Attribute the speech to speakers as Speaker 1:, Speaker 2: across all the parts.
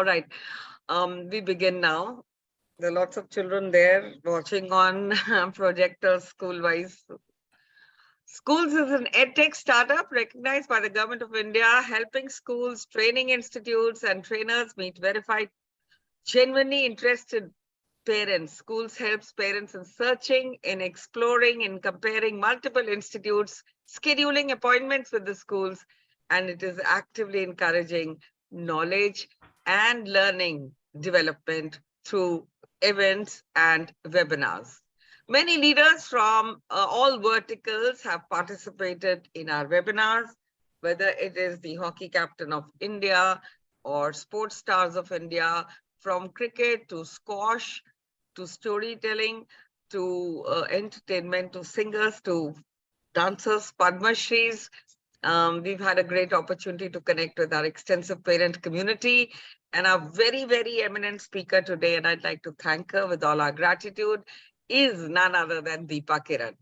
Speaker 1: All right. We begin now. There are lots of children there watching on projectors school-wise. Skoolz is an edtech startup recognized by the Government of India, helping schools, training institutes, and trainers meet verified, genuinely interested parents. Skoolz helps parents in searching, in exploring, in comparing multiple institutes, scheduling appointments with the schools, and it is actively encouraging knowledge and learning development through events and webinars. Many leaders from all verticals have participated in our webinars, whether it is the hockey captain of India or sports stars of India, from cricket to squash, to storytelling, to entertainment, to singers, to dancers, Padma Shris. We've had a great opportunity to connect with our extensive parent community, and our very, very eminent speaker today, and I'd like to thank her with all our gratitude, is none other than Deepa Kiran.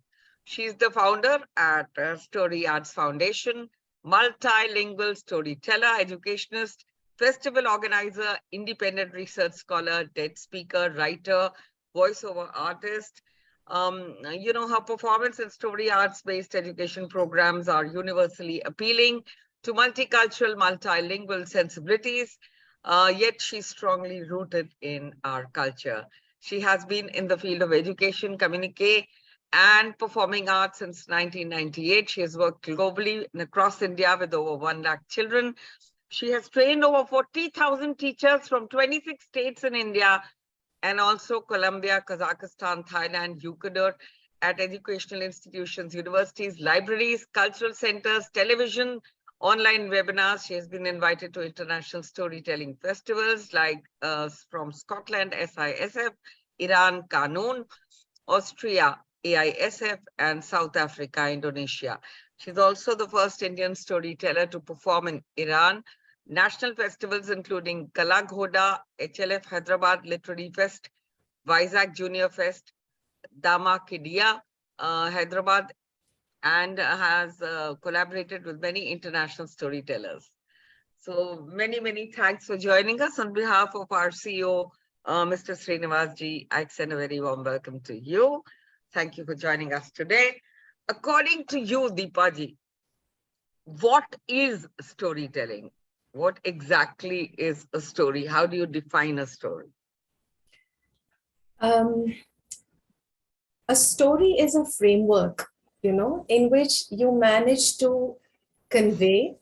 Speaker 1: She's the founder at Story Arts Foundation, multilingual storyteller, educationist, festival organizer, independent research scholar, TED speaker, writer, voiceover artist. Her performance and story arts-based education programs are universally appealing to multicultural, multilingual sensibilities, yet she's strongly rooted in our culture. She has been in the field of education, communique, and performing arts since 1998. She has worked globally and across India with over 1 lakh children. She has trained over 40,000 teachers from 26 states in India, and also Colombia, Kazakhstan, Thailand, Ecuador, at educational institutions, universities, libraries, cultural centers, television, online webinars. She has been invited to international storytelling festivals like from Scotland, SISF, Iran, Kanun, Austria, AISF, and South Africa, Indonesia. She's also the first Indian storyteller to perform in Iran, national festivals including Kalaghoda, HLF Hyderabad Literary Fest, Vizag Junior Fest, Dama Kidia, Hyderabad, and has collaborated with many international storytellers. So many, many thanks for joining us. On behalf of our CEO, Mr. Srinivas ji, I extend a very warm welcome to you. Thank you for joining us today. According to you, Deepa ji, what is storytelling? What exactly is a story? How do you define a story?
Speaker 2: A story is a framework, in which you manage to convey.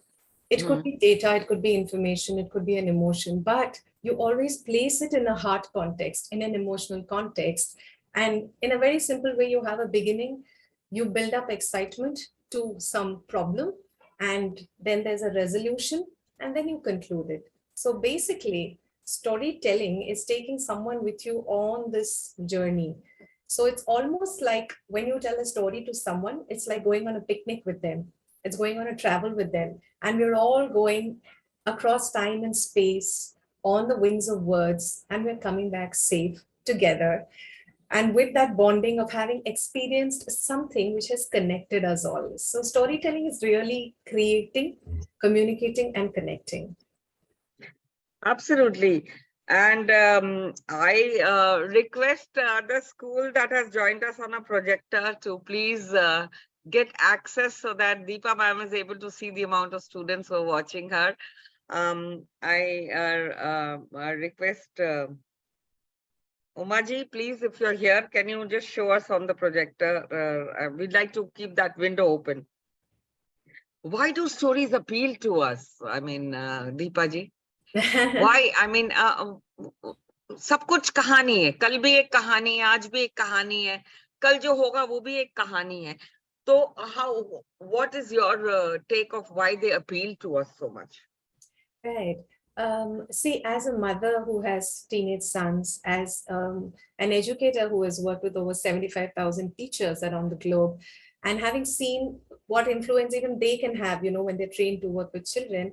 Speaker 2: It could be data, it could be information, it could be an emotion, but you always place it in a heart context, in an emotional context. And in a very simple way, you have a beginning, you build up excitement to some problem, and then there's a resolution, and then you conclude it. So basically, storytelling is taking someone with you on this journey. So it's almost like when you tell a story to someone, it's like going on a picnic with them. It's going on a travel with them. And we're all going across time and space on the wings of words, and we're coming back safe together. And with that bonding of having experienced something which has connected us all. So storytelling is really creating, communicating, and connecting.
Speaker 1: Absolutely. And I request the school that has joined us on a projector to please get access so that Deepa ma'am is able to see the amount of students who are watching her. I request Umaji, please, if you're here, can you just show us on the projector? We'd like to keep that window open. Why do stories appeal to us? I mean, Deepa ji? Why? I mean, सब कुछ कहानी है, कल भी एक कहानी है, आज भी एक कहानी है, कल जो होगा वो भी एक कहानी है. So how, what is your take of why they appeal to us so much?
Speaker 2: Right. See, as a mother who has teenage sons, as an educator who has worked with over 75,000 teachers around the globe, and having seen what influence even they can have, when they're trained to work with children,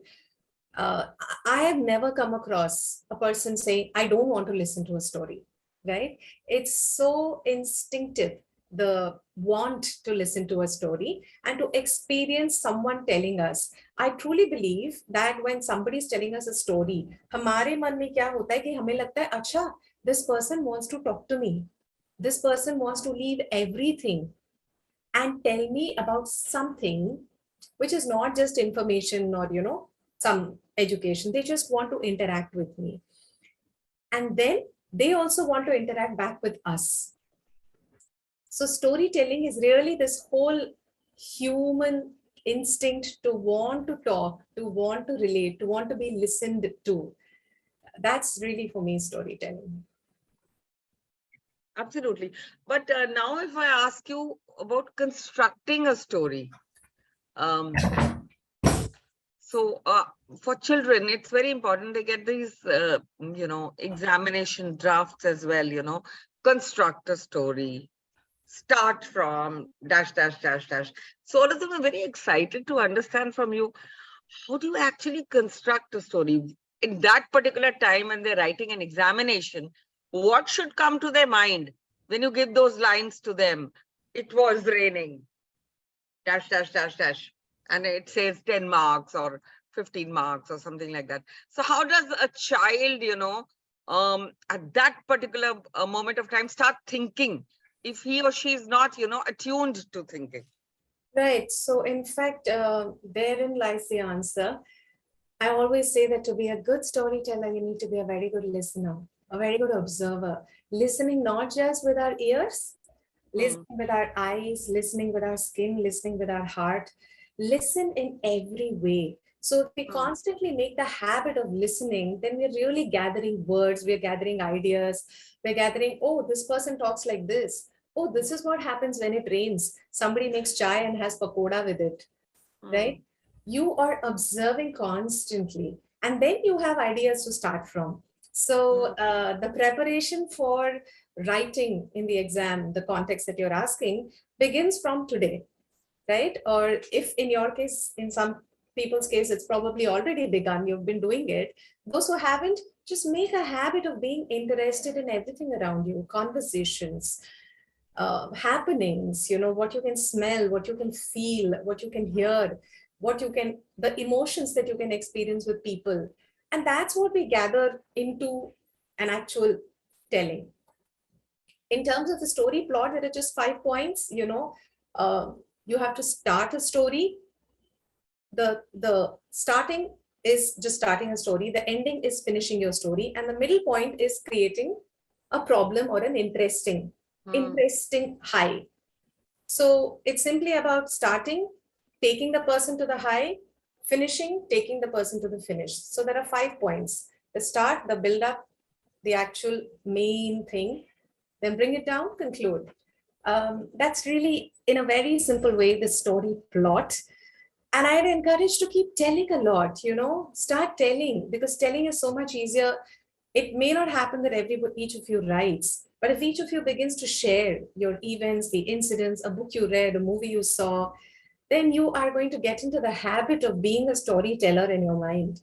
Speaker 2: I have never come across a person saying, I don't want to listen to a story, right? It's so instinctive the want to listen to a story and to experience someone telling us. I truly believe that when somebody is telling us a story, हमारे मन में क्या होता है कि हमें लगता है अच्छा, this person wants to talk to me. This person wants to leave everything and tell me about something which is not just information or, some education. They just want to interact with me. And then they also want to interact back with us. So storytelling is really this whole human instinct to want to talk, to want to relate, to want to be listened to. That's really for me storytelling.
Speaker 1: Absolutely. But now if I ask you about constructing a story, so for children, it's very important they get these, examination drafts as well, construct a story, start from dash, dash, dash, dash. So all of them are very excited to understand from you, how do you actually construct a story? In that particular time when they're writing an examination, what should come to their mind when you give those lines to them? It was raining, dash, dash, dash, dash. And it says 10 marks or 15 marks or something like that. So how does a child, at that particular moment of time start thinking if he or she is not, attuned to thinking?
Speaker 2: Right. So in fact, therein lies the answer. I always say that to be a good storyteller, you need to be a very good listener, a very good observer, listening not just with our ears, listening with our eyes, listening with our skin, listening with our heart, listen in every way. So if we constantly make the habit of listening, then we're really gathering words, we're gathering ideas, we're gathering, oh, this person talks like this. Oh, this is what happens when it rains. Somebody makes chai and has pakoda with it, right? You are observing constantly, and then you have ideas to start from. So the preparation for writing in the exam, the context that you're asking, begins from today, right? Or if in your case, in some people's case, it's probably already begun, you've been doing it. Those who haven't, just make a habit of being interested in everything around you, conversations, happenings, what you can smell, what you can feel, what you can hear, the emotions that you can experience with people. And that's what we gather into an actual telling. In terms of the story plot, there are just 5 points. You have to start a story. The starting is just starting a story. The ending is finishing your story. And the middle point is creating a problem or an interesting high. So it's simply about starting, taking the person to the high, finishing, taking the person to the finish. So there are 5 points: the start, the build up, the actual main thing, then bring it down, conclude. That's really, in a very simple way, the story plot. And I'd encourage to keep telling a lot, start telling, because telling is so much easier. It may not happen that each of you writes, but if each of you begins to share your events, the incidents, a book you read, a movie you saw, then you are going to get into the habit of being a storyteller in your mind.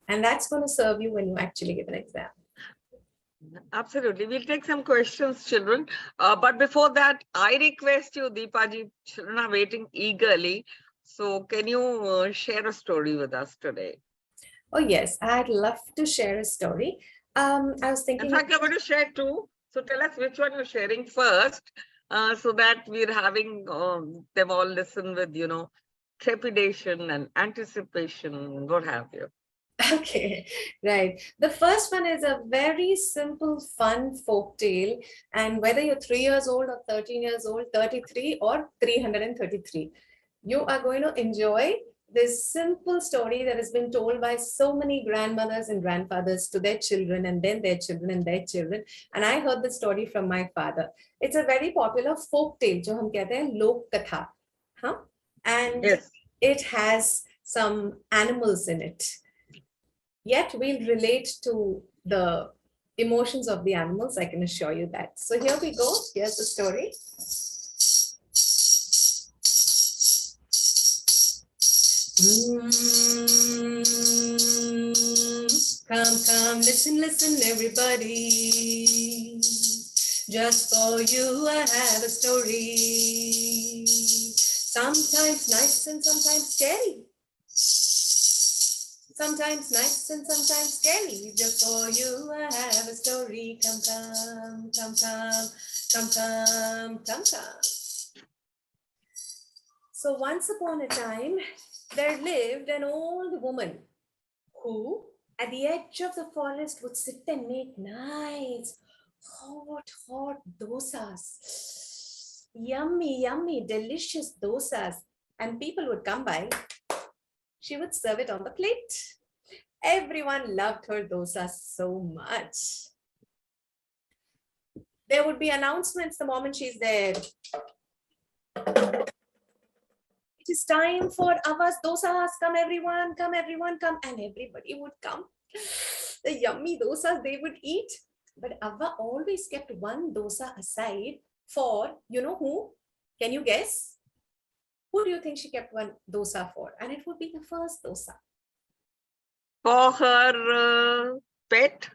Speaker 2: And that's going to serve you when you actually give an exam.
Speaker 1: Absolutely. We'll take some questions, children. But before that, I request you, Deepaji, children are waiting eagerly. So can you share a story with us today?
Speaker 2: Oh, yes. I'd love to share a story. I was thinking...
Speaker 1: In fact, you're going to share two. So tell us which one you're sharing first, so that we're having them all listen with, trepidation and anticipation, what have you.
Speaker 2: Okay, right. The first one is a very simple, fun folk tale. And whether you're 3 years old or 13 years old, 33 or 333, you are going to enjoy this simple story that has been told by so many grandmothers and grandfathers to their children and then their children and their children. And I heard the story from my father. It's a very popular folk tale, jo hum kehte hain lok katha. And yes, it has some animals in it. Yet we'll relate to the emotions of the animals, I can assure you that. So here we go. Here's the story. Come, listen, everybody. Just for you, I have a story. Sometimes nice and sometimes scary. Sometimes nice and sometimes scary. Just for you, I have a story. Come, come, come, come, come, come, come, come. So once upon a time, there lived an old woman who, at the edge of the forest, would sit and make nice, hot dosas. Yummy, yummy, delicious dosas. And people would come by. She would serve it on the plate. Everyone loved her dosas so much. There would be announcements the moment she's there. It is time for Ava's dosas. Come everyone, come everyone, come. And everybody would come. The yummy dosas they would eat. But Ava always kept one dosa aside for, you know who? Can you guess? Who do you think she kept one dosa for? And it would be the first dosa.
Speaker 1: For her pet?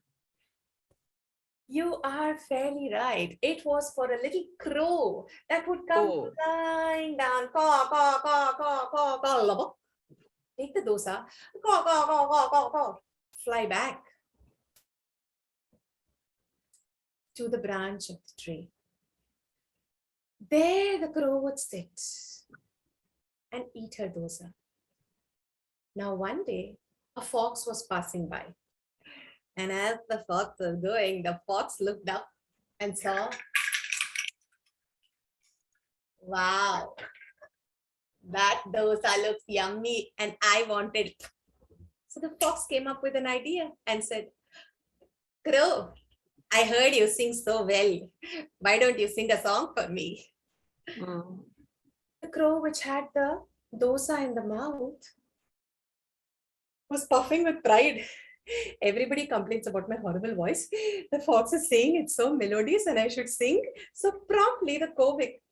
Speaker 2: You are fairly right. It was for a little crow that would come flying down. Caw, caw, caw, caw, caw, caw. Take the dosa. Caw, caw, caw, caw, caw, caw. Fly back to the branch of the tree. There the crow would sit and eat her dosa. Now one day, a fox was passing by. And as the fox was going, the fox looked up and saw, wow, that dosa looks yummy and I want it. So the fox came up with an idea and said, Crow, I heard you sing so well. Why don't you sing a song for me? The crow, which had the dosa in the mouth, was puffing with pride. Everybody complains about my horrible voice. The fox is saying it's so melodious and I should sing. So promptly the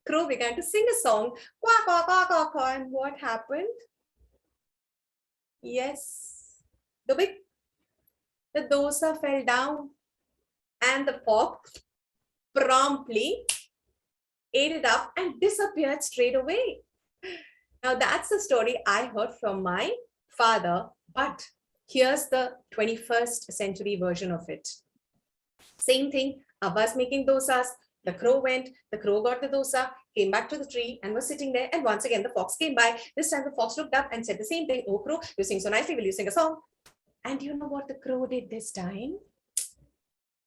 Speaker 2: crow began to sing a song. Quack, quack, quack, quack, quack. And what happened? Yes, the dosa fell down and the fox promptly ate it up and disappeared straight away. Now that's the story I heard from my father, but here's the 21st century version of it. Same thing, Abba's making dosas. The crow went, the crow got the dosa, came back to the tree and was sitting there. And once again, the fox came by. This time the fox looked up and said the same thing. Oh, crow, you sing so nicely. Will you sing a song? And you know what the crow did this time?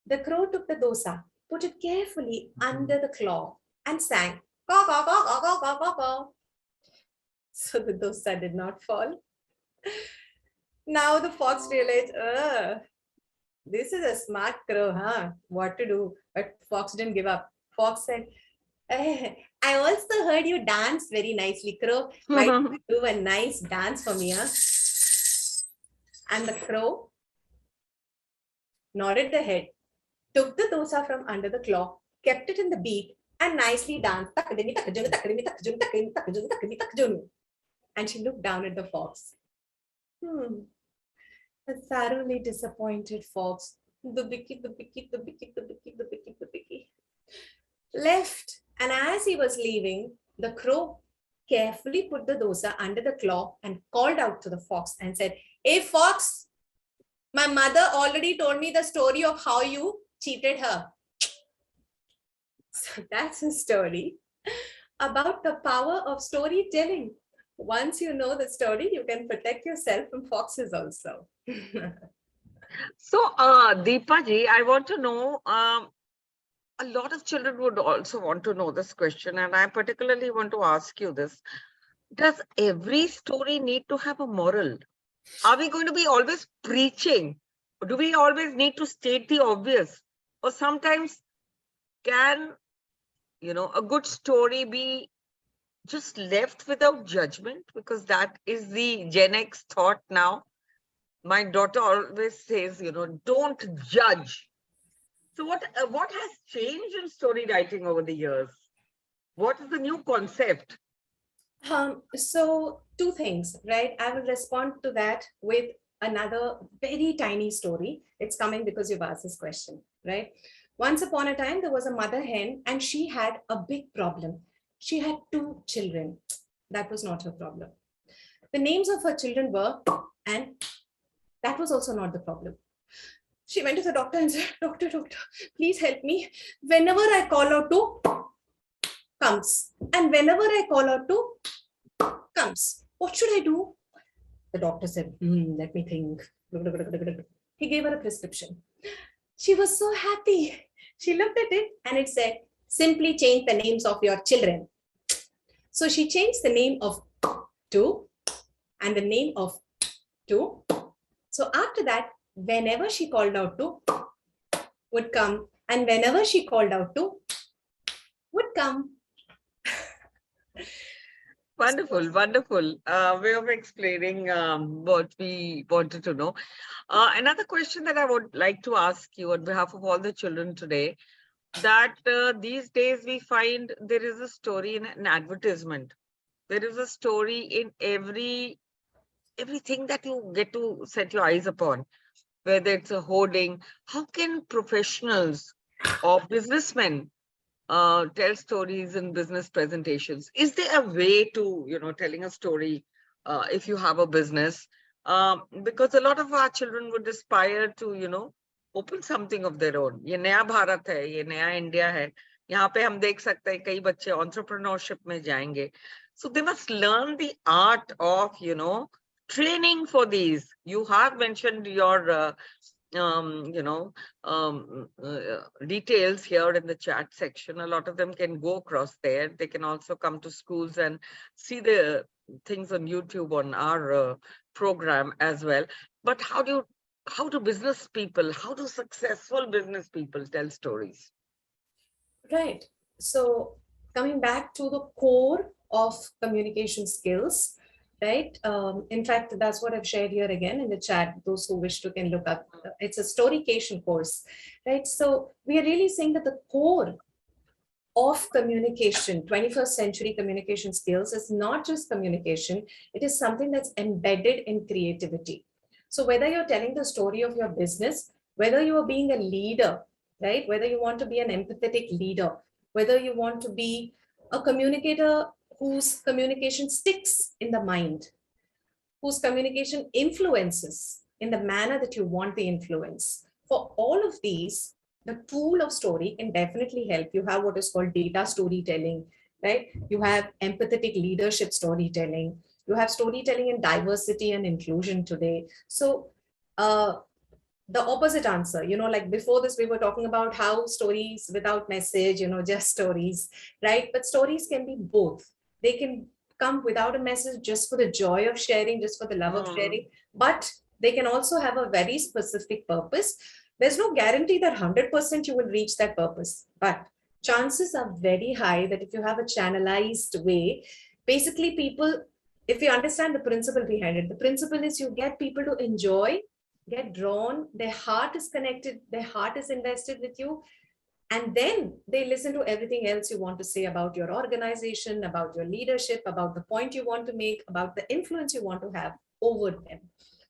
Speaker 2: The crow took the dosa, put it carefully under the claw and sang, caw, caw, caw, caw, caw, caw, caw, caw. So the dosa did not fall. Now the fox realized, this is a smart crow, huh? What to do? But fox didn't give up. Fox said, I also heard you dance very nicely, crow. Why don't you do a nice dance for me, huh? And the crow nodded the head, took the dosa from under the claw, kept it in the beak, and nicely danced. And she looked down at the fox. A thoroughly disappointed fox, the bicky, left. And as he was leaving, the crow carefully put the dosa under the claw and called out to the fox and said, Hey fox, my mother already told me the story of how you cheated her. So that's a story about the power of storytelling. Once you know the story, you can protect yourself from foxes also.
Speaker 1: So, Deepa ji, I want to know, a lot of children would also want to know this question, and I particularly want to ask you this. Does every story need to have a moral? Are we going to be always preaching? Or do we always need to state the obvious? Or sometimes can, a good story be just left without judgment? Because that is the Gen X thought now. My daughter always says, don't judge. So what has changed in story writing over the years? What is the new concept?
Speaker 2: So two things, right? I will respond to that with another very tiny story. It's coming because you've asked this question, right? Once upon a time, there was a mother hen and she had a big problem. She had 2 children. That was not her problem. The names of her children were, and that was also not the problem. She went to the doctor and said, Doctor, please help me. Whenever I call out to, comes. And whenever I call out to, comes. What should I do? The doctor said, let me think. He gave her a prescription. She was so happy. She looked at it and it said, simply change the names of your children. So she changed the name of to and the name of to. So after that, whenever she called out to, would come, and whenever she called out to, would come.
Speaker 1: Wonderful, wonderful way of explaining what we wanted to know. Another question that I would like to ask you on behalf of all the children today, that these days we find there is a story in an advertisement. There is a story in everything that you get to set your eyes upon, whether it's a hoarding. How can professionals or businessmen tell stories in business presentations? Is there a way to, telling a story if you have a business? Because a lot of our children would aspire to, open something of their own. ये नया भारत है, ये नया India है. यहाँ पे हम देख सकते हैं कई बच्चे entrepreneurship में जाएंगे. So they must learn the art of, training for these. You have mentioned your details here in the chat section. A lot of them can go across there. They can also come to Skoolz and see the things on YouTube on our program as well. But how do business people, how do successful business people tell stories?
Speaker 2: Right. So coming back to the core of communication skills, right? In fact, that's what I've shared here again in the chat. Those who wish to can look up. It's a storycation course, right? So we are really saying that the core of communication, 21st century communication skills, is not just communication. It is something that's embedded in creativity. So whether you're telling the story of your business, whether you are being a leader, right? Whether you want to be an empathetic leader, whether you want to be a communicator whose communication sticks in the mind, whose communication influences in the manner that you want the influence. For all of these, the tool of story can definitely help. You have what is called data storytelling, right? You have empathetic leadership storytelling. You have storytelling in diversity and inclusion today. So the opposite answer, like before this, we were talking about how stories without message, just stories, right? But stories can be both. They can come without a message, just for the joy of sharing, just for the love of sharing, but they can also have a very specific purpose. There's no guarantee that 100% you will reach that purpose, but chances are very high that if you have a channelized way, basically people, if you understand the principle behind it, the principle is you get people to enjoy, get drawn, their heart is connected, their heart is invested with you, and then they listen to everything else you want to say about your organization, about your leadership, about the point you want to make, about the influence you want to have over them.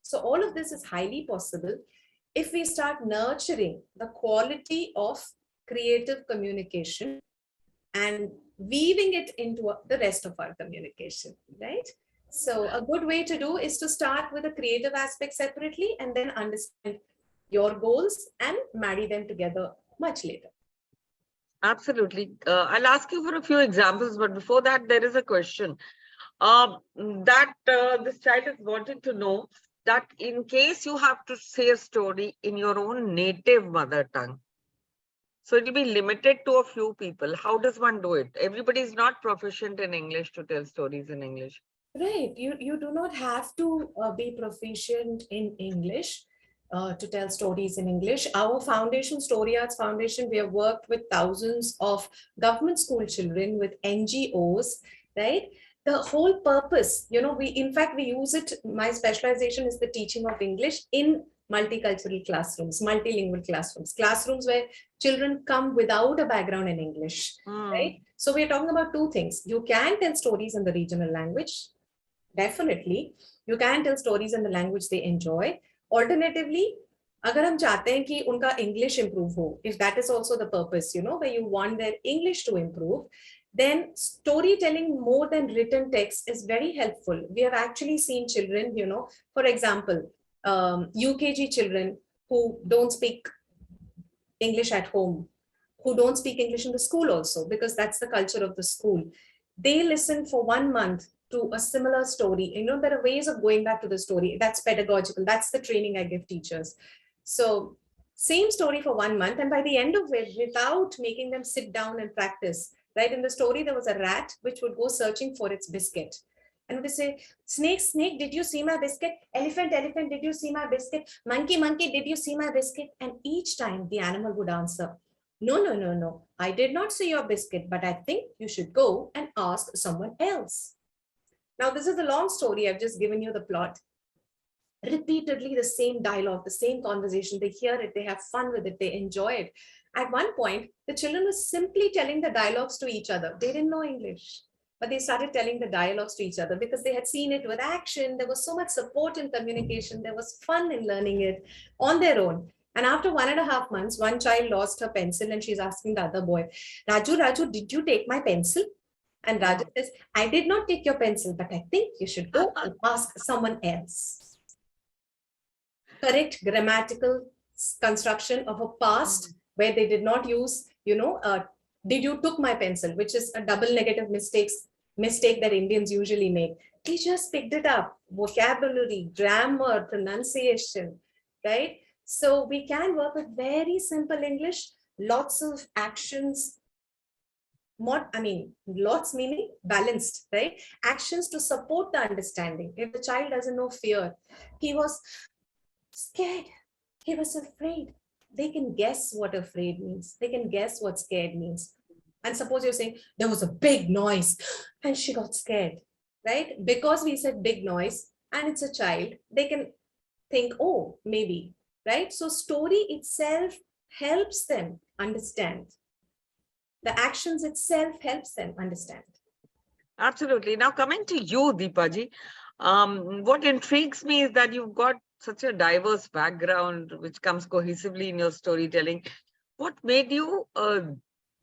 Speaker 2: So all of this is highly possible if we start nurturing the quality of creative communication and weaving it into the rest of our communication, right? So a good way to do is to start with the creative aspect separately and then understand your goals and marry them together much later.
Speaker 1: Absolutely. I'll ask you for a few examples, but before that, there is a question that this child is wanting to know, that in case you have to say a story in your own native mother tongue, so it will be limited to a few people. How does one do it? Everybody is not proficient in English to tell stories in English.
Speaker 2: Right. You do not have to be proficient in English to tell stories in English. Our foundation, Story Arts Foundation, we have worked with thousands of government school children, with NGOs, right? The whole purpose, in fact, we use it. My specialization is the teaching of English in multicultural classrooms, multilingual classrooms where children come without a background in English, right? So we're talking about two things. You can tell stories in the regional language. Definitely. You can tell stories in the language they enjoy. Alternatively, अगर हम चाहते हैं कि उनका English improve हो, if that is also the purpose, where you want their English to improve, then storytelling more than written text is very helpful. We have actually seen children, for example, UKG children who don't speak English at home, who don't speak English in the school also, because that's the culture of the school. They listen for 1 month to a similar story. There are ways of going back to the story. That's pedagogical. That's the training I give teachers. So same story for 1 month. And by the end of it, without making them sit down and practice, right? In the story, there was a rat which would go searching for its biscuit. And would say, snake, snake, did you see my biscuit? Elephant, elephant, did you see my biscuit? Monkey, monkey, did you see my biscuit? And each time the animal would answer, no, no, no, no, I did not see your biscuit, but I think you should go and ask someone else. Now, this is a long story. I've just given you the plot. Repeatedly, the same dialogue, the same conversation. They hear it, they have fun with it, they enjoy it. At one point, the children were simply telling the dialogues to each other. They didn't know English, but they started telling the dialogues to each other because they had seen it with action. There was so much support in communication. There was fun in learning it on their own. And after 1.5 months, one child lost her pencil and she's asking the other boy, Raju, Raju, did you take my pencil? And Raju says, I did not take your pencil, but I think you should go and ask someone else. Correct grammatical construction of a past where they did not use, did you took my pencil, which is a double negative mistake that Indians usually make. They just picked it up. Vocabulary, grammar, pronunciation, right? So we can work with very simple English, lots of actions. Lots meaning balanced, right? Actions to support the understanding. If the child doesn't know fear, he was scared, he was afraid. They can guess what afraid means. They can guess what scared means. And suppose you're saying there was a big noise and she got scared, right? Because we said big noise and it's a child, they can think, oh, maybe, right? So story itself helps them understand. The actions itself helps them understand.
Speaker 1: Absolutely. Now coming to you, Deepaji, what intrigues me is that you've got such a diverse background which comes cohesively in your storytelling. What made you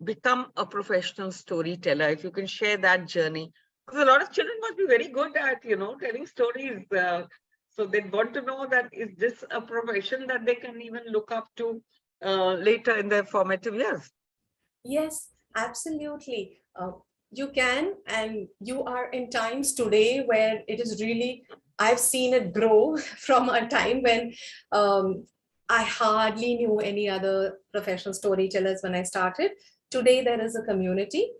Speaker 1: become a professional storyteller? If you can share that journey, because a lot of children must be very good at, telling stories. So they want to know that is this a profession that they can even look up to later in their formative years?
Speaker 2: Yes, absolutely. You can, and you are in times today where it is really, I've seen it grow from a time when I hardly knew any other professional storytellers when I started. Today, there is a community,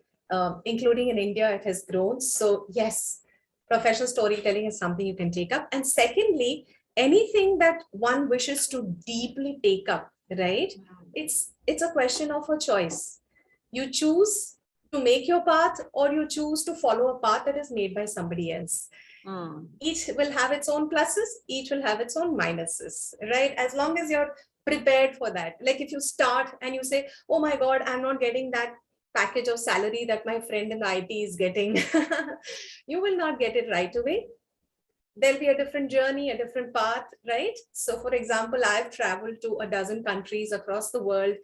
Speaker 2: including in India, it has grown. So yes, professional storytelling is something you can take up. And secondly, anything that one wishes to deeply take up, right? It's a question of a choice. You choose to make your path or you choose to follow a path that is made by somebody else. Each will have its own pluses, each will have its own minuses, right? As long as you're prepared for that. Like if you start and you say, oh my God, I'm not getting that package of salary that my friend in the IT is getting, you will not get it right away. There'll be a different journey, a different path, right? So for example, I've traveled to a dozen countries across the world.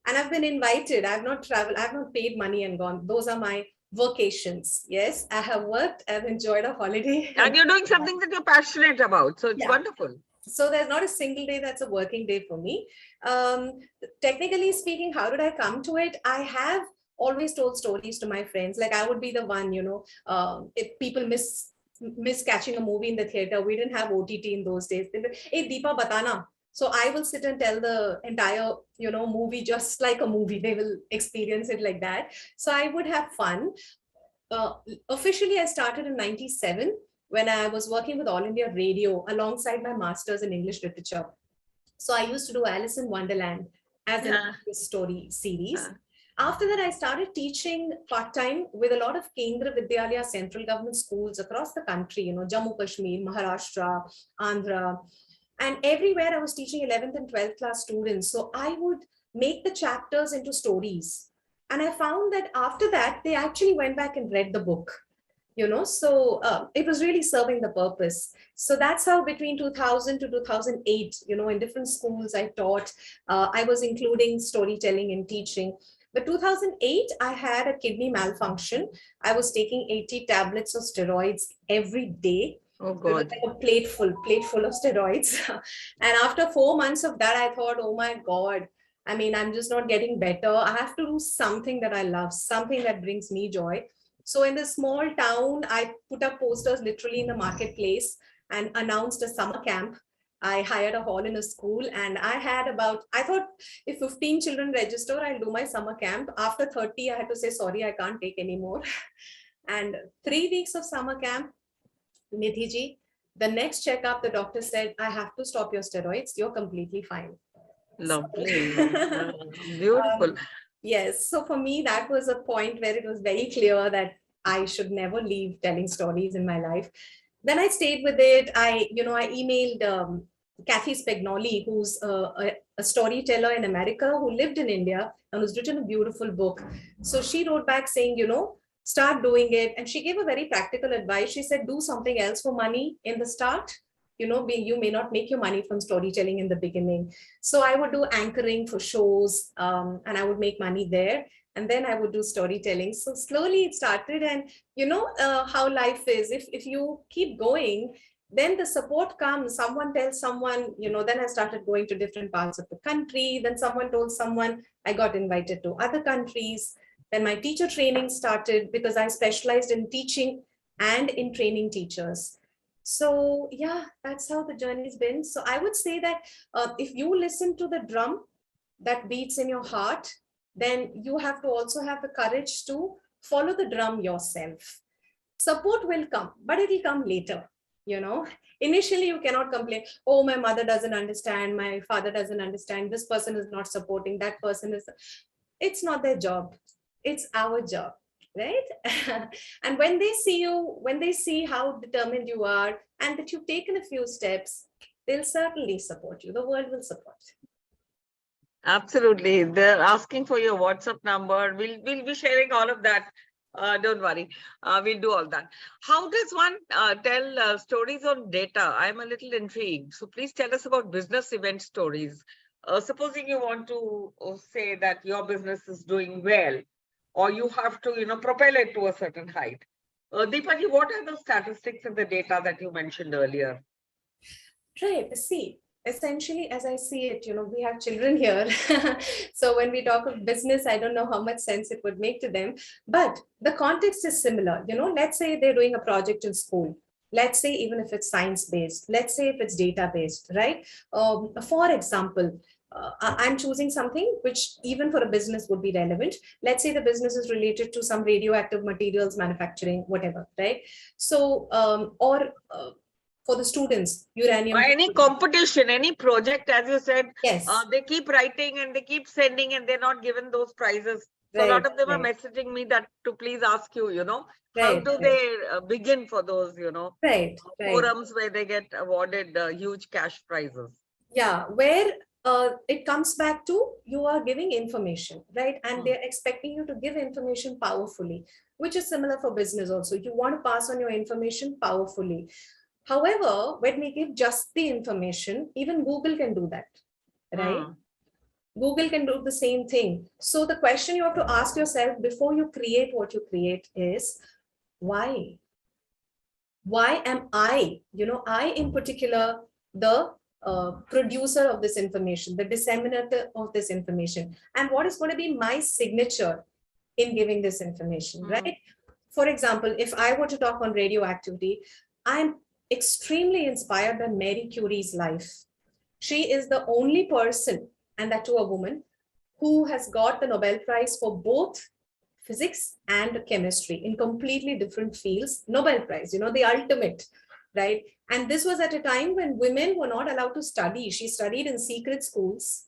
Speaker 2: And I've been invited. I've not traveled. I've not paid money and gone. Those are my vacations. Yes, I have worked. I've enjoyed a holiday.
Speaker 1: And you're doing something that you're passionate about. So it's wonderful.
Speaker 2: So there's not a single day that's a working day for me. Technically speaking, how did I come to it? I have always told stories to my friends. Like I would be the one, if people miss catching a movie in the theater, we didn't have OTT in those days. They would, hey, Deepa, batana. So I will sit and tell the entire, movie just like a movie. They will experience it like that. So I would have fun. Officially, I started in 97 when I was working with All India Radio alongside my master's in English literature. So I used to do Alice in Wonderland as a story series. After that, I started teaching part-time with a lot of Kendra Vidyalaya central government schools across the country, Jammu Kashmir, Maharashtra, Andhra. And everywhere I was teaching 11th and 12th class students. So I would make the chapters into stories. And I found that after that, they actually went back and read the book. So it was really serving the purpose. So that's how between 2000 to 2008, in different schools I taught. I was including storytelling in teaching. But 2008, I had a kidney malfunction. I was taking 80 tablets of steroids every day.
Speaker 1: Oh
Speaker 2: It was
Speaker 1: God.
Speaker 2: like a plate full of steroids. And after 4 months of that, I thought, oh my God, I mean, I'm just not getting better. I have to do something that I love, something that brings me joy. So in this small town, I put up posters literally in the marketplace and announced a summer camp. I hired a hall in a school, and I thought if 15 children register, I'll do my summer camp. After 30, I had to say, sorry, I can't take anymore. And 3 weeks of summer camp, Nidhi ji, the next checkup, the doctor said, I have to stop your steroids. You're completely fine.
Speaker 1: Lovely.
Speaker 2: Um,
Speaker 1: Beautiful.
Speaker 2: yes. So for me, that was a point where it was very clear that I should never leave telling stories in my life. Then I stayed with it. I emailed Kathy Spagnoli, who's a storyteller in America who lived in India and who's written a beautiful book. So she wrote back saying, start doing it. And she gave a very practical advice. She said, do something else for money in the start. You may not make your money from storytelling in the beginning. So I would do anchoring for shows, and I would make money there. And then I would do storytelling. So slowly it started. And how life is. If you keep going, then the support comes. Someone tells someone, then I started going to different parts of the country. Then someone told someone, I got invited to other countries. Then my teacher training started because I specialized in teaching and in training teachers. So yeah, that's how the journey's been. So I would say that if you listen to the drum that beats in your heart, then you have to also have the courage to follow the drum yourself. Support will come, but it will come later. Initially you cannot complain, oh, my mother doesn't understand, my father doesn't understand, this person is not supporting, that person is. It's not their job, it's our job, right? And when they see how determined you are and that you've taken a few steps, they'll certainly support you. The world will support.
Speaker 1: Absolutely. They're asking for your WhatsApp number. We'll be sharing all of that. Don't worry. We'll do all that. How does one tell stories on data? I'm a little intrigued. So please tell us about business event stories. Supposing you want to say that your business is doing well, or you have to, propel it to a certain height. Deepa ji, what are the statistics and the data that you mentioned earlier?
Speaker 2: Right. See, essentially, as I see it, we have children here. So when we talk of business, I don't know how much sense it would make to them, but the context is similar. Let's say they're doing a project in school. Let's say even if it's science-based, let's say if it's data-based, right? For example, I'm choosing something which even for a business would be relevant. Let's say the business is related to some radioactive materials manufacturing, whatever, right? So, for the students, uranium.
Speaker 1: Any competition, any project, as you said,
Speaker 2: Yes.
Speaker 1: They keep writing and they keep sending and they're not given those prizes. So a lot of them are messaging me that to please ask you, how do they begin for those, forums where they get awarded huge cash prizes?
Speaker 2: Yeah, where it comes back to you are giving information, right? And they're expecting you to give information powerfully, which is similar for business also. You want to pass on your information powerfully. However, when we give just the information, even Google can do that, right? Google can do the same thing. So the question you have to ask yourself before you create what you create is, why? Why am I, I in particular, the producer of this information, the disseminator of this information, and what is going to be my signature in giving this information, right? For example, if I were to talk on radioactivity, I'm extremely inspired by Marie Curie's life. She is the only person, and that to a woman, who has got the Nobel Prize for both physics and chemistry in completely different fields. Nobel Prize, the ultimate, right? And this was at a time when women were not allowed to study. She studied in secret schools.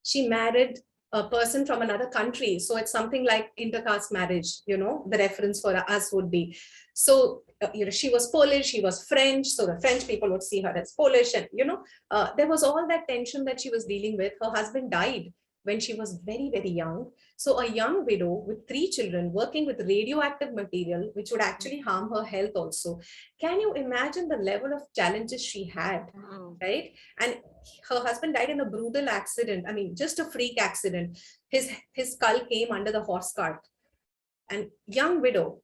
Speaker 2: She married a person from another country. So it's something like intercaste marriage, the reference for us would be. So, she was Polish, she was French. So the French people would see her as Polish. And, there was all that tension that she was dealing with. Her husband died when she was very, very young. So a young widow with 3 children working with radioactive material, which would actually harm her health also. Can you imagine the level of challenges she had, right? And her husband died in a brutal accident. I mean, just a freak accident. His skull came under the horse cart. And young widow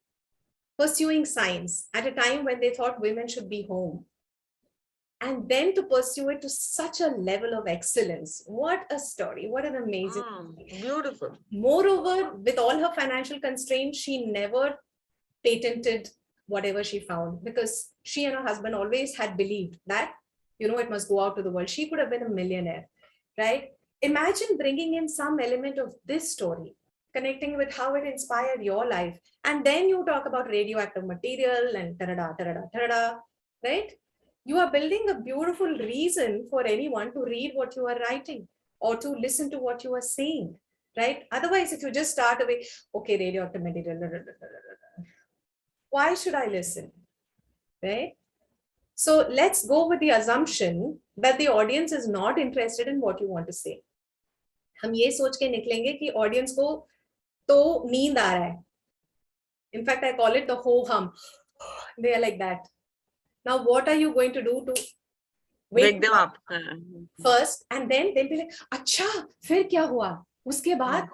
Speaker 2: pursuing science at a time when they thought women should be home, and then to pursue it to such a level of excellence. What a story. What an amazing story.
Speaker 1: Beautiful.
Speaker 2: Moreover, with all her financial constraints, she never patented whatever she found, because she and her husband always had believed that, it must go out to the world. She could have been a millionaire, right? Imagine bringing in some element of this story, connecting with how it inspired your life. And then you talk about radioactive material and tarada, tarada, tarada, right? You are building a beautiful reason for anyone to read what you are writing or to listen to what you are saying, right? Otherwise, if you just start away, okay, radioactive material, why should I listen, right? So let's go with the assumption that the audience is not interested in what you want to say. हम ये सोच के निकलेंगे कि audience को तो नींद आ रहा है. In fact, I call it the ho hum. They are like that. Now, what are you going to do to
Speaker 1: wake them up
Speaker 2: first? And then they'll be like, अच्छा, फिर क्या हुआ? उसके बाद,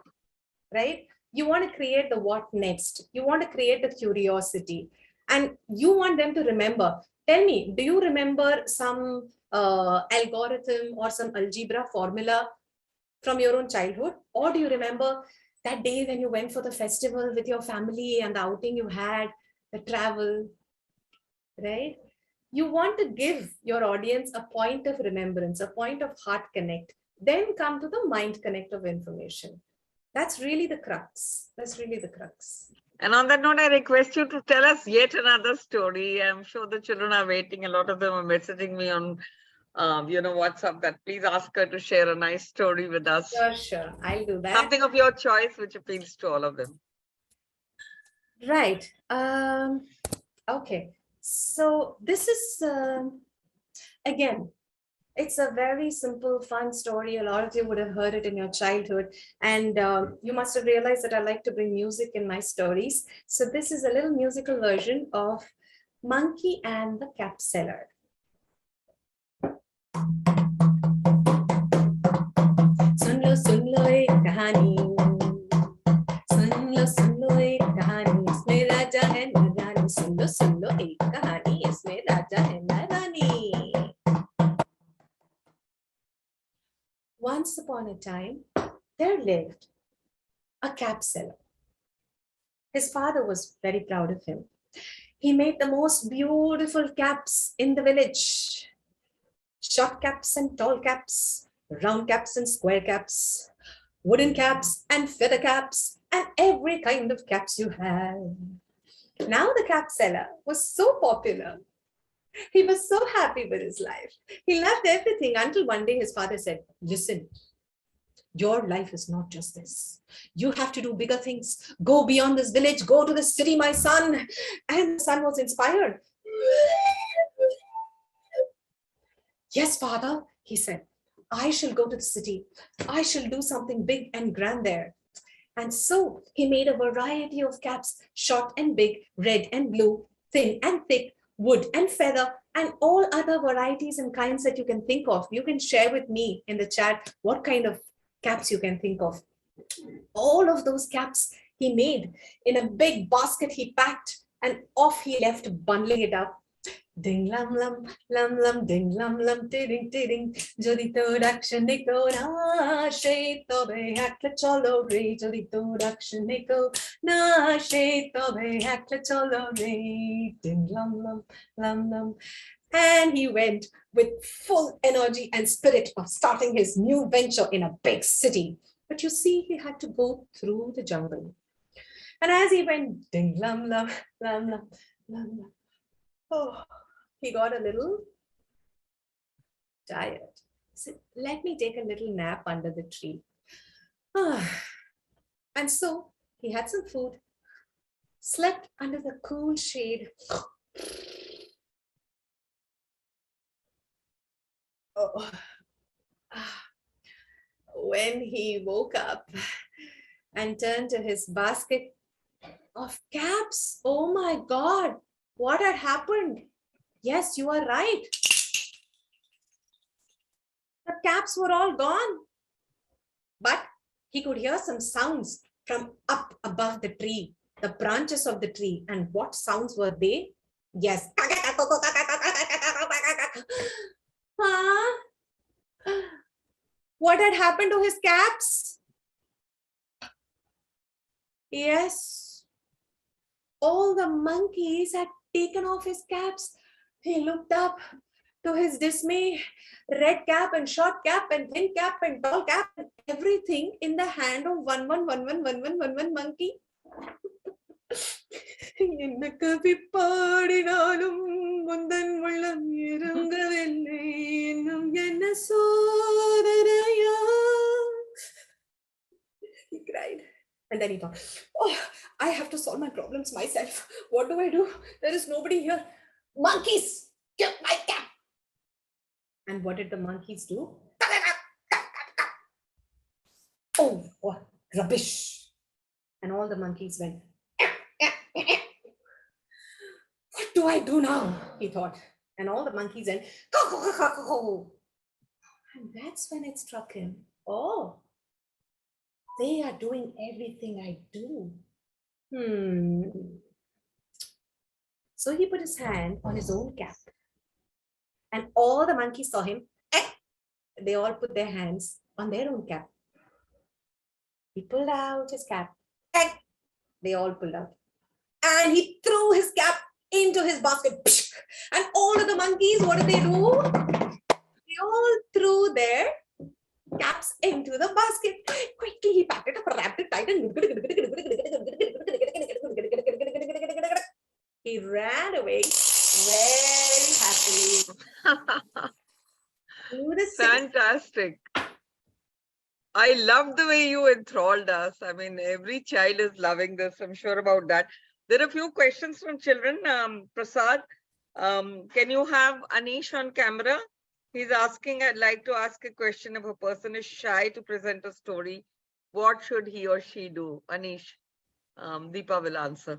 Speaker 2: right? You want to create the what next. You want to create the curiosity. And you want them to remember. Tell me, do you remember some algorithm or some algebra formula from your own childhood? Or do you remember that day when you went for the festival with your family and the outing you had, the travel, right? You want to give your audience a point of remembrance, a point of heart connect, then come to the mind connect of information. That's really the crux. That's really the crux.
Speaker 1: And on that note, I request you to tell us yet another story. I'm sure the children are waiting. A lot of them are messaging me on WhatsApp, that please ask her to share a nice story with us.
Speaker 2: Sure. I'll do that.
Speaker 1: Something of your choice, which appeals to all of them.
Speaker 2: Right. Okay. So this is, again, it's a very simple, fun story. A lot of you would have heard it in your childhood. And you must have realized that I like to bring music in my stories. So this is a little musical version of Monkey and the Cap Seller. सुन लो एक कहानी, सुन लो एक कहानी, इसमें राजा है न रानी, सुन लो एक कहानी, इसमें राजा है न रानी. Once upon a time, there lived a cap seller. His father was very proud of him. He made the most beautiful caps in the village. Short caps and tall caps, round caps and square caps, wooden caps and feather caps, and every kind of caps you have. Now the cap seller was so popular. He was so happy with his life. He loved everything until one day his father said, listen, your life is not just this. You have to do bigger things. Go beyond this village, go to the city, my son. And the son was inspired. Yes, father, he said, I shall go to the city. I shall do something big and grand there. And so he made a variety of caps, short and big, red and blue, thin and thick, wood and feather, and all other varieties and kinds that you can think of. You can share with me in the chat what kind of caps you can think of. All of those caps he made in a big basket he packed, and off he left, bundling it up. Ding lam lam, ding lam ding ding. Jodi to rakshane ko na she tobe hakla cholo re. Jodi to rakshane ko na she tobe hakla cholo re. Ding lam lam. And he went with full energy and spirit of starting his new venture in a big city. But you see, he had to go through the jungle. And as he went, ding lam lam, oh, he got a little tired. He said, let me take a little nap under the tree. And so he had some food, slept under the cool shade. when he woke up and turned to his basket of caps, oh my God, what had happened? Yes, you are right. The caps were all gone. But he could hear some sounds from up above the tree, the branches of the tree. And what sounds were they? Yes. Huh? What had happened to his caps? Yes. All the monkeys had taken off his caps. He looked up. To his dismay, red cap and short cap and thin cap and tall cap and everything in the hand of one monkey. என்ன கவி பாடினாலும் முந்தன் உள்ளம் இறங்கவில்லை இன்னும் என்ன சோதனையா. He cried. And then he thought, oh, I have to solve my problems myself. What do? There is nobody here. Monkeys, get my cap. And what did the monkeys do? Oh, what rubbish. And all the monkeys went, what do I do now? He thought. And all the monkeys went, and that's when it struck him. Oh, they are doing everything I do. So he put his hand on his own cap. And all the monkeys saw him. They all put their hands on their own cap. He pulled out his cap. They all pulled out. And he threw his cap into his basket. And all of the monkeys, what did they do? They all threw their caps into the basket. Quickly, he packed it up, wrapped it tight, and he ran away very happily.
Speaker 1: Fantastic. I love the way you enthralled us. I mean, every child is loving this. I'm sure about that. There are a few questions from children. Prasad, can you have Anish on camera? He's asking, I'd like to ask a question. If a person is shy to present a story, what should he or she do? Anish, Deepa will answer.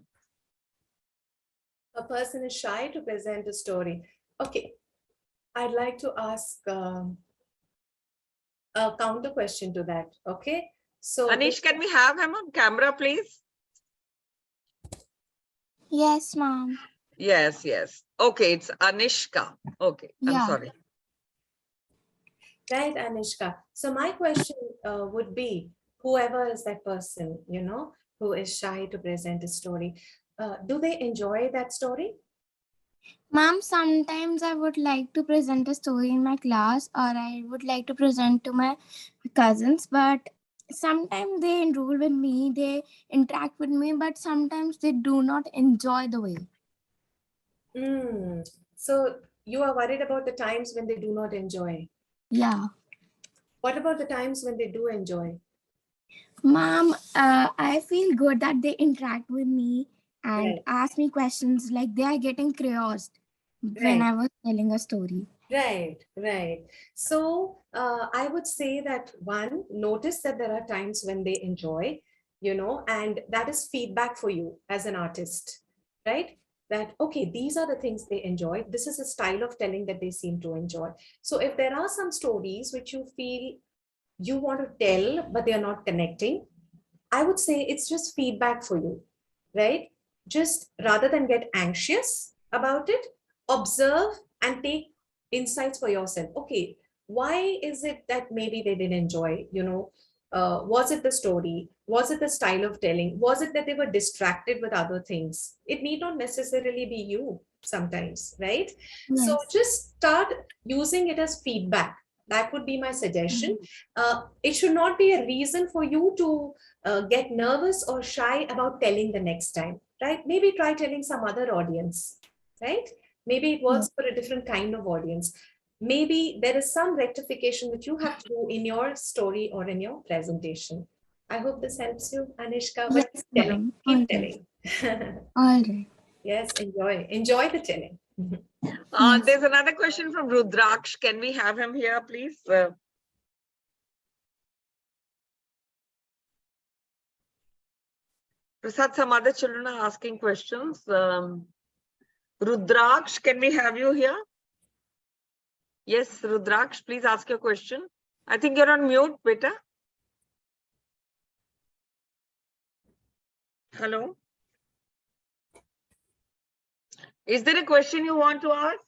Speaker 2: A person is shy to present a story. Okay. I'd like to ask a counter question to that. Okay. So
Speaker 1: Anish, can we have him on camera, please?
Speaker 3: Yes, ma'am.
Speaker 1: Yes. Okay, it's Anishka. Okay, I'm sorry.
Speaker 2: Right, Anishka. So my question would be, whoever is that person, who is shy to present a story, do they enjoy that story?
Speaker 3: Ma'am, sometimes I would like to present a story in my class, or I would like to present to my cousins, but sometimes they enroll with me, they interact with me, but sometimes they do not enjoy the way.
Speaker 2: So you are worried about the times when they do not enjoy?
Speaker 3: Yeah.
Speaker 2: What about the times when they do enjoy?
Speaker 3: Ma'am, I feel good that they interact with me and ask me questions, like they are getting curious when I was telling a story.
Speaker 2: Right. So I would say that, one, notice that there are times when they enjoy, and that is feedback for you as an artist, right? That, okay, these are the things they enjoy. This is a style of telling that they seem to enjoy. So if there are some stories which you feel you want to tell, but they are not connecting, I would say it's just feedback for you, right? Just rather than get anxious about it, observe and take insights for yourself. Okay, why is it that maybe they didn't enjoy? Was it the story? Was it the style of telling? Was it that they were distracted with other things? It need not necessarily be you sometimes, right?
Speaker 3: Yes.
Speaker 2: So just start using it as feedback. That would be my suggestion. It should not be a reason for you to get nervous or shy about telling the next time, right? Maybe try telling some other audience, right? Maybe it works for a different kind of audience. Maybe there is some rectification that you have to do in your story or in your presentation. I hope this helps you, Anishka. But
Speaker 3: Yes,
Speaker 2: keep telling.
Speaker 3: All right.
Speaker 2: Yes, enjoy the telling.
Speaker 1: There's another question from Rudraksh. Can we have him here, please? Prasad, some other children are asking questions. Rudraksh, can we have you here? Yes, Rudraksh, please ask your question. I think you're on mute, beta. Hello. Is there a question you want to ask?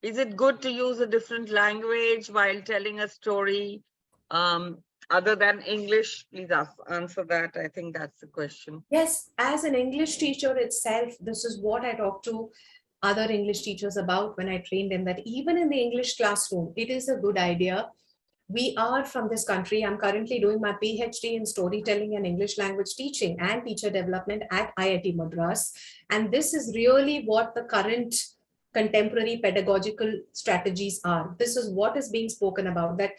Speaker 1: Is it good to use a different language while telling a story other than English? Please answer that. I think that's the question.
Speaker 2: Yes, as an English teacher itself, this is what I talk to other English teachers about when I train them, that even in the English classroom, it is a good idea. We are from this country. I'm currently doing my PhD in storytelling and English language teaching and teacher development at IIT Madras. And this is really what the current contemporary pedagogical strategies are. This is what is being spoken about, that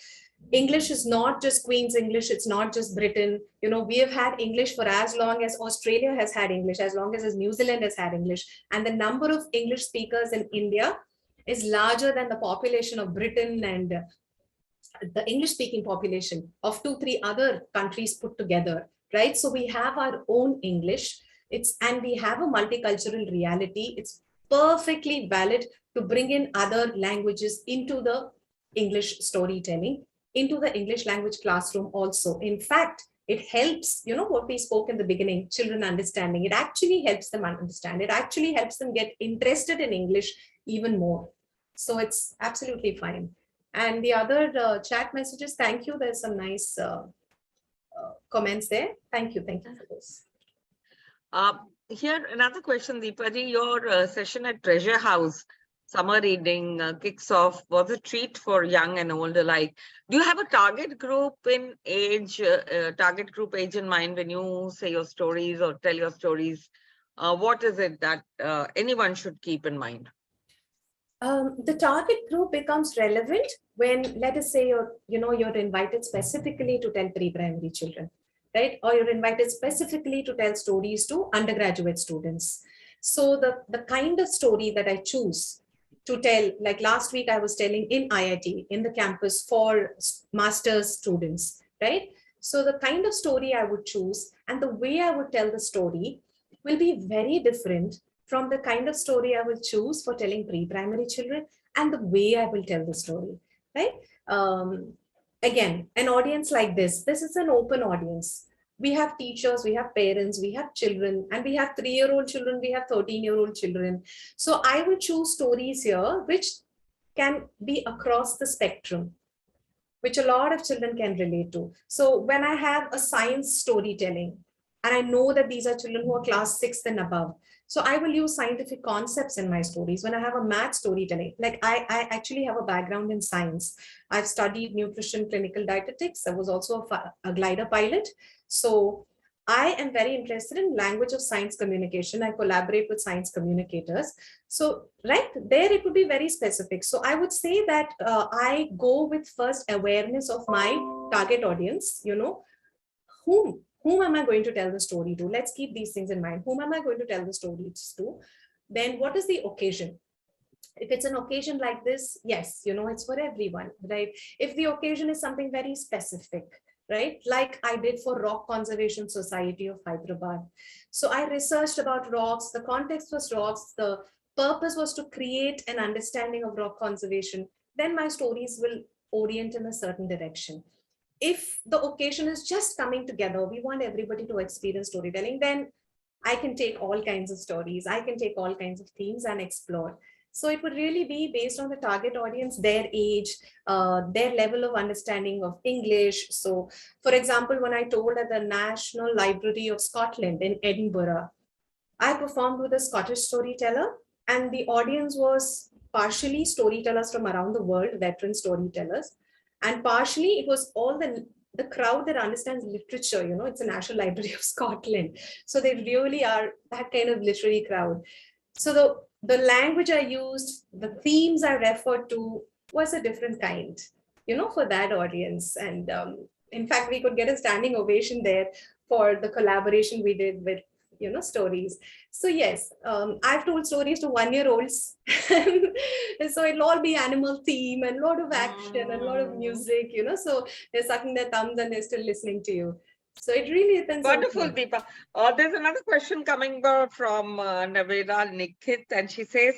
Speaker 2: English is not just Queen's English, it's not just Britain. You know, we have had English for as long as Australia has had English, as long as New Zealand has had English. And the number of English speakers in India is larger than the population of Britain and the English-speaking population of 2-3 other countries put together, right? So we have our own English. And we have a multicultural reality. It's perfectly valid to bring in other languages into the English storytelling, into the English language classroom also. In fact, it helps, you know, what we spoke in the beginning, children understanding. It actually helps them understand. It actually helps them get interested in English even more. So it's absolutely fine. And the other chat messages, thank you. There's some nice comments there. Thank you. Thank you for this.
Speaker 1: Here, another question, Deepa ji. Your session at Treasure House, summer reading kicks off, was a treat for young and old alike. Do you have a target group in age, in mind when you say your stories or tell your stories? What is it that anyone should keep in mind?
Speaker 2: The target group becomes relevant when, let us say, you're invited specifically to tell pre-primary children, right? Or you're invited specifically to tell stories to undergraduate students. So the kind of story that I choose to tell, like last week I was telling in IIT, in the campus for master's students, right? So the kind of story I would choose and the way I would tell the story will be very different from the kind of story I will choose for telling pre-primary children and the way I will tell the story, right? Again, an audience like this is an open audience. We have teachers, we have parents, we have children, and we have 3-year-old children, we have 13-year-old children. So I will choose stories here which can be across the spectrum, which a lot of children can relate to. So when I have a science storytelling, and I know that these are children who are class 6 and above, so I will use scientific concepts in my stories. When I have a math storytelling, like I actually have a background in science. I've studied nutrition, clinical dietetics. I was also a glider pilot. So I am very interested in language of science communication. I collaborate with science communicators. So right there, it would be very specific. So I would say that I go with first awareness of my target audience, you know, whom am I going to tell the story to? Let's keep these things in mind. Whom am I going to tell the stories to? Then what is the occasion? If it's an occasion like this, yes, you know, it's for everyone, right? If the occasion is something very specific, right? Like I did for Rock Conservation Society of Hyderabad. So I researched about rocks. The context was rocks. The purpose was to create an understanding of rock conservation. Then my stories will orient in a certain direction. If the occasion is just coming together, we want everybody to experience storytelling, then I can take all kinds of stories. I can take all kinds of themes and explore. So it would really be based on the target audience, their age, their level of understanding of English. So for example, when I told at the National Library of Scotland in Edinburgh, I performed with a Scottish storyteller, and the audience was partially storytellers from around the world, veteran storytellers. And partially it was all the crowd that understands literature, you know, it's a National Library of Scotland. So they really are that kind of literary crowd. So the language I used, the themes I referred to was a different kind, you know, for that audience. And in fact, we could get a standing ovation there for the collaboration we did with, you know, stories. So yes, I've told stories to 1-year-olds. So it'll all be animal theme and a lot of action and a lot of music, you know, so they're sucking their thumbs and they're still listening to you. So it really depends on
Speaker 1: Wonderful,
Speaker 2: you.
Speaker 1: Deepa. There's another question coming from Naveda Nikit, and she says,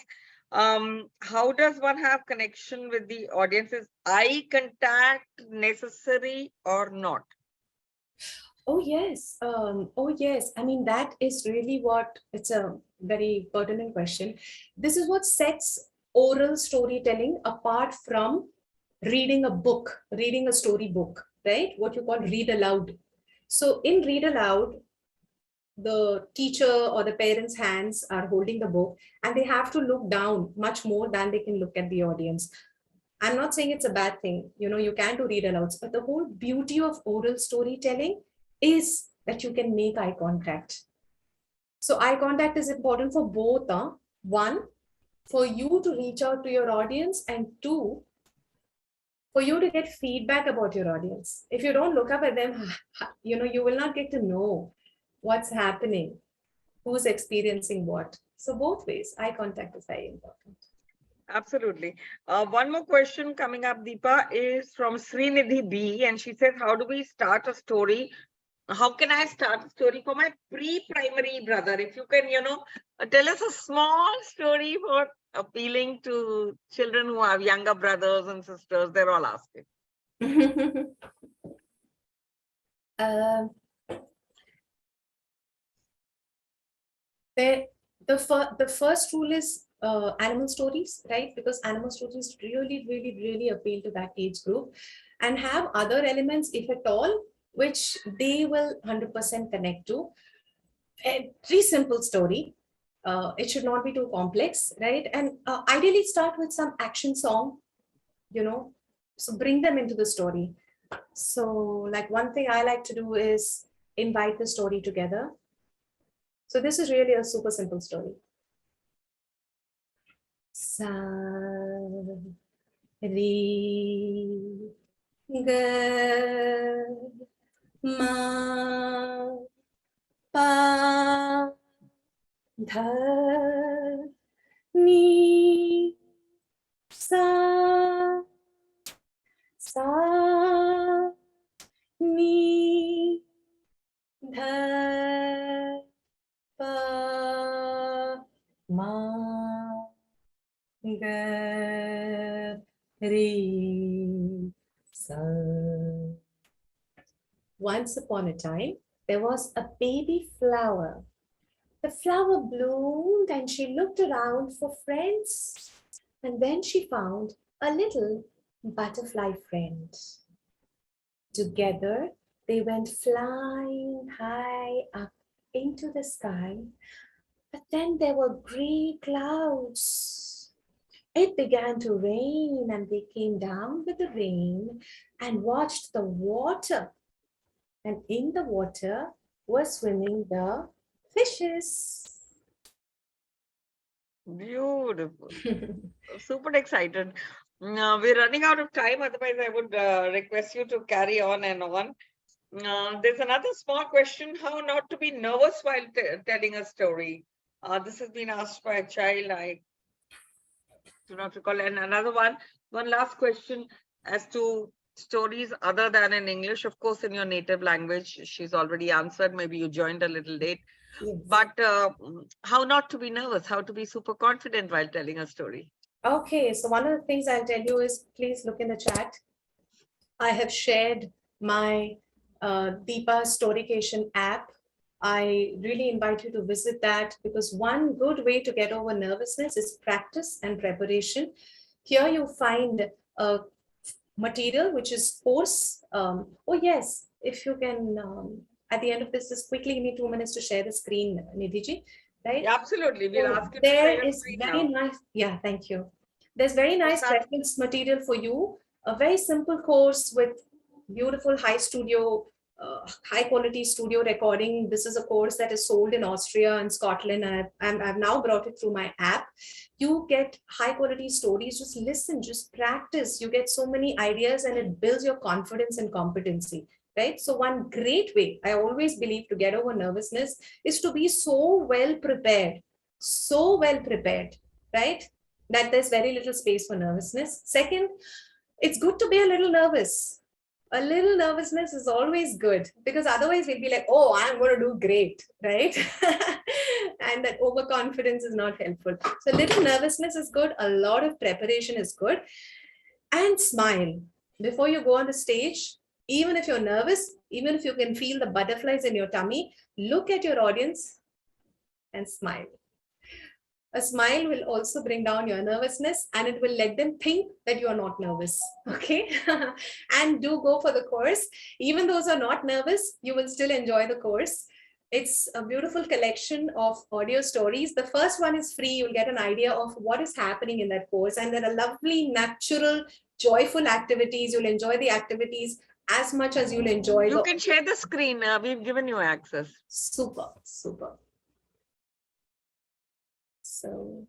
Speaker 1: how does one have connection with the audience? Is eye contact necessary or not?
Speaker 2: Oh, yes. Oh, yes. I mean, that is really what, it's a very pertinent question. This is what sets oral storytelling apart from reading a book, reading a story book, right? What you call read aloud. So in read aloud, the teacher or the parents' hands are holding the book and they have to look down much more than they can look at the audience. I'm not saying it's a bad thing, you can do read alouds, but the whole beauty of oral storytelling is that you can make eye contact. So eye contact is important for both. One, for you to reach out to your audience, and two, for you to get feedback about your audience. If you don't look up at them, you will not get to know what's happening, who's experiencing what. So both ways, eye contact is very important.
Speaker 1: Absolutely. One more question coming up, Deepa, is from Srinidhi B. And she says, how do we start a story? How can I start a story for my pre-primary brother? If you can, tell us a small story for appealing to children who have younger brothers and sisters. They're all asking.
Speaker 2: Um, the first rule is animal stories, right? Because animal stories really appeal to that age group, and have other elements, if at all, which they will 100% connect to. A very simple story. It should not be too complex, right? And ideally start with some action song, so bring them into the story. So like one thing I like to do is invite the story together. So this is really a super simple story. Sa, ri, ga, ma, pa, dha, ni, sa, sa, ni, dha, pa, ma, ga, ri, sa. Once upon a time, there was a baby flower. The flower bloomed and she looked around for friends. And then she found a little butterfly friend. Together, they went flying high up into the sky. But then there were gray clouds. It began to rain and they came down with the rain and watched the water. And in the water were swimming the fishes.
Speaker 1: Beautiful. Super excited. We're running out of time. Otherwise, I would request you to carry on and on. There's another small question: how not to be nervous while telling a story? This has been asked by a child. I do not recall. And another one last question as to stories other than in English, of course, in your native language. She's already answered. Maybe you joined a little late. Yes. But how not to be nervous, how to be super confident while telling a story.
Speaker 2: Okay, so one of the things I'll tell you is please look in the chat. I have shared my Deepa Storycation app. I really invite you to visit that, because one good way to get over nervousness is practice and preparation. Here you find a material which is course. Oh yes, if you can, at the end of this, just quickly give me 2 minutes to share the screen, Nidhi, right?
Speaker 1: Yeah, absolutely. We'll ask you
Speaker 2: there is very nice. Yeah, thank you. There's very nice reference material for you. A very simple course with beautiful high quality studio recording. This is a course that is sold in Austria and Scotland. I've now brought it through my app. You get high quality stories. Just listen, just practice. You get so many ideas and it builds your confidence and competency. Right? So one great way, I always believe, to get over nervousness is to be so well prepared, right? That there's very little space for nervousness. Second, it's good to be a little nervous. A little nervousness is always good, because otherwise we'll be like, oh, I'm going to do great, right? And that overconfidence is not helpful. So a little nervousness is good. A lot of preparation is good. And smile before you go on the stage. Even if you're nervous, even if you can feel the butterflies in your tummy, look at your audience and smile. A smile will also bring down your nervousness, and it will let them think that you are not nervous. Okay. And do go for the course. Even those who are not nervous, you will still enjoy the course. It's a beautiful collection of audio stories. The first one is free. You'll get an idea of what is happening in that course. And there are lovely, natural, joyful activities. You'll enjoy the activities as much as you'll enjoy
Speaker 1: You
Speaker 2: the.
Speaker 1: can share the screen. We've given you access.
Speaker 2: Super, super. So.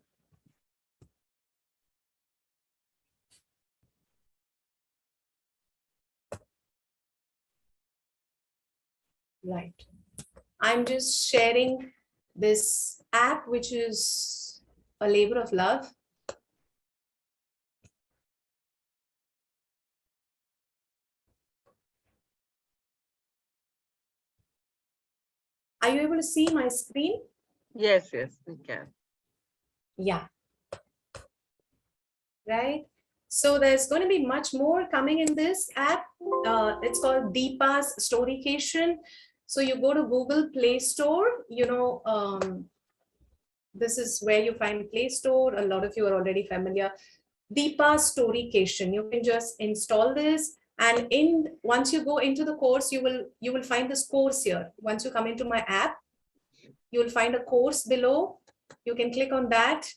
Speaker 2: Right. I'm just sharing this app, which is a labor of love. Are you able to see my screen?
Speaker 1: Yes, yes, we can.
Speaker 2: Yeah. Right. So there's going to be much more coming in this app. It's called Deepa's Storycation. So you go to Google Play Store, this is where you find Play Store. A lot of you are already familiar. Deepa's Storycation. You can just install this, and once you go into the course, you will find this course here. Once you come into my app, you will find a course below. You can click on that.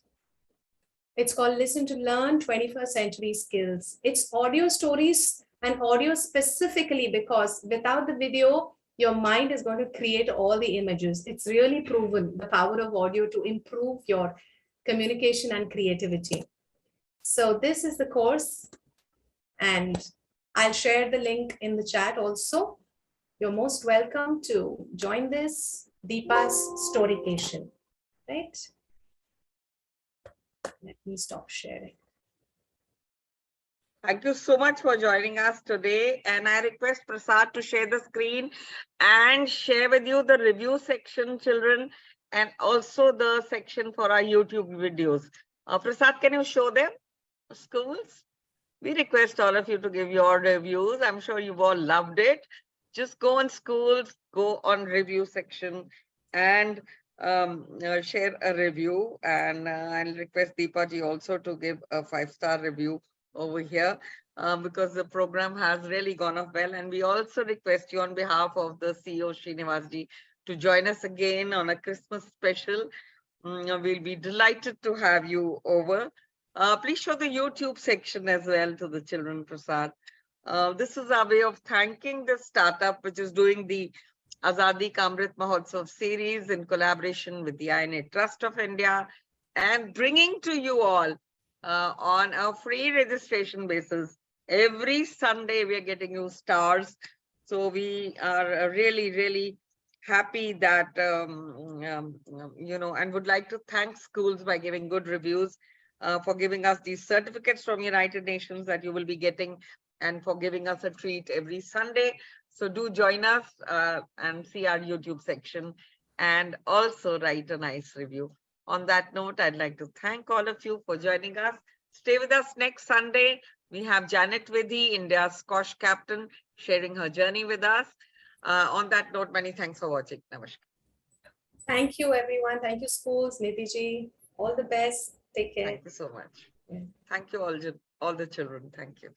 Speaker 2: It's called Listen to Learn 21st Century Skills. It's audio stories, and audio specifically because without the video, your mind is going to create all the images. It's really proven the power of audio to improve your communication and creativity. So this is the course, and I'll share the link in the chat also. You're most welcome to join this Deepa's Storycation, right? Let me stop sharing.
Speaker 1: Thank you so much for joining us today. And I request Prasad to share the screen and share with you the review section, children, and also the section for our YouTube videos. Prasad, can you show them? Schools? We request all of you to give your reviews. I'm sure you've all loved it. Just go on Schools, go on review section, and share a review. And I'll request Deepa ji also to give a 5-star review over here, because the program has really gone off well. And we also request you on behalf of the CEO Srinivas ji to join us again on a Christmas special. We'll be delighted to have you over. Please show the YouTube section as well to the children, Prasad. This is our way of thanking the startup which is doing the Azadi Ka Amrit Mahotsav series in collaboration with the INA Trust of India, and bringing to you all on a free registration basis. Every Sunday we are getting you stars. So we are really, really happy that, and would like to thank Skoolz by giving good reviews, for giving us these certificates from United Nations that you will be getting, and for giving us a treat every Sunday. So do join us and see our YouTube section, and also write a nice review. On that note, I'd like to thank all of you for joining us. Stay with us next Sunday. We have Janet Vidhi, India's squash captain, sharing her journey with us. On that note, many thanks for watching. Namaskar.
Speaker 2: Thank you, everyone. Thank you, Skoolz, Nidhi. All the best. Take care.
Speaker 1: Thank you so much.
Speaker 2: Yeah.
Speaker 1: Thank you all the children. Thank you.